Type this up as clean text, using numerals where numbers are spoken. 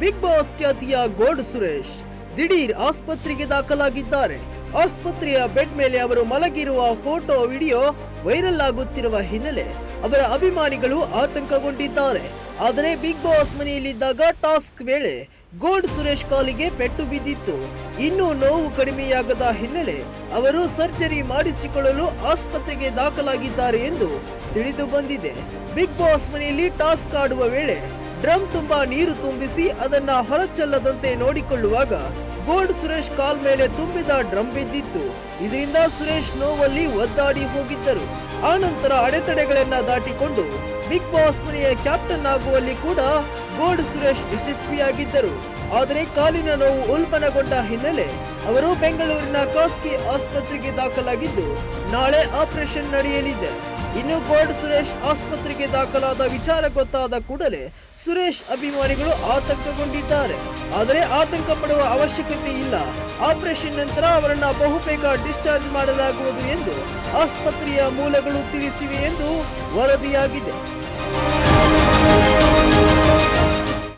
Big boss ಖ್ಯಾತಿಯ gold Suresh ದಿಢೀರ್ ಆಸ್ಪತ್ರೆಗೆ ದಾಖಲಾಗಿದ್ದಾರೆ. ಆಸ್ಪತ್ರೆಯ ಬೆಡ್ ಮೇಲೆ ಅವರು ಮಲಗಿರುವ ಫೋಟೋ ವಿಡಿಯೋ ವೈರಲ್ ಆಗುತ್ತಿರುವ ಹಿನ್ನೆಲೆ ಅವರ ಅಭಿಮಾನಿಗಳು ಆತಂಕಗೊಂಡಿದ್ದಾರೆ. ಆದರೆ ಬಿಗ್ ಬಾಸ್ ಮನೆಯಲ್ಲಿದ್ದಾಗ ಟಾಸ್ಕ್ ವೇಳೆ ಗೋಲ್ಡ್ ಸುರೇಶ್ ಕಾಲಿಗೆ ಪೆಟ್ಟು ಬಿದ್ದಿತ್ತು. ಇನ್ನೂ ನೋವು ಕಡಿಮೆಯಾಗದ ಹಿನ್ನೆಲೆ ಅವರು ಸರ್ಜರಿ ಮಾಡಿಸಿಕೊಳ್ಳಲು ಆಸ್ಪತ್ರೆಗೆ ದಾಖಲಾಗಿದ್ದಾರೆ ಎಂದು ತಿಳಿದು ಬಂದಿದೆ. ಬಿಗ್ ಬಾಸ್ ಮನೆಯಲ್ಲಿ ಟಾಸ್ಕ್ ಆಡುವ ವೇಳೆ ಡ್ರಮ್ ತುಂಬಾ ನೀರು ತುಂಬಿಸಿ ಅದನ್ನ ಹೊರಚೆಲ್ಲದಂತೆ ನೋಡಿಕೊಳ್ಳುವಾಗ ಗೋಲ್ಡ್ ಸುರೇಶ್ ಕಾಲ್ ಮೇಲೆ ತುಂಬಿದ ಡ್ರಮ್ ಬಿದ್ದಿತ್ತು. ಇದರಿಂದ ಸುರೇಶ್ ನೋವಲ್ಲಿ ಒದ್ದಾಡಿ ಹೋಗಿದ್ದರು. ಆ ನಂತರ ಅಡೆತಡೆಗಳನ್ನ ದಾಟಿಕೊಂಡು ಬಿಗ್ ಬಾಸ್ ಮನೆಯ ಕ್ಯಾಪ್ಟನ್ ಆಗುವಲ್ಲಿ ಕೂಡ ಗೋಲ್ಡ್ ಸುರೇಶ್ ಯಶಸ್ವಿಯಾಗಿದ್ದರು. ಆದರೆ ಕಾಲಿನ ನೋವು ಉಲ್ಬಣಗೊಂಡ ಹಿನ್ನೆಲೆ ಅವರು ಬೆಂಗಳೂರಿನ ಖಾಸಗಿ ಆಸ್ಪತ್ರೆಗೆ ದಾಖಲಾಗಿದ್ದು ನಾಳೆ ಆಪರೇಷನ್ ನಡೆಯಲಿದೆ. ಇನ್ನು ಗೋಲ್ಡ್ ಸುರೇಶ್ ಆಸ್ಪತ್ರೆಗೆ ದಾಖಲಾದ ವಿಚಾರ ಗೊತ್ತಾದ ಕೂಡಲೇ ಸುರೇಶ್ ಅಭಿಮಾನಿಗಳು ಆತಂಕಗೊಂಡಿದ್ದಾರೆ. ಆದರೆ ಆತಂಕ ಪಡುವ ಅವಶ್ಯಕತೆ ಇಲ್ಲ. ಆಪರೇಷನ್ ನಂತರ ಅವರನ್ನ ಬಹುಬೇಗ ಡಿಸ್ಚಾರ್ಜ್ ಮಾಡಲಾಗುವುದು ಎಂದು ಆಸ್ಪತ್ರೆಯ ಮೂಲಗಳು ತಿಳಿಸಿವೆ ಎಂದು ವರದಿಯಾಗಿದೆ.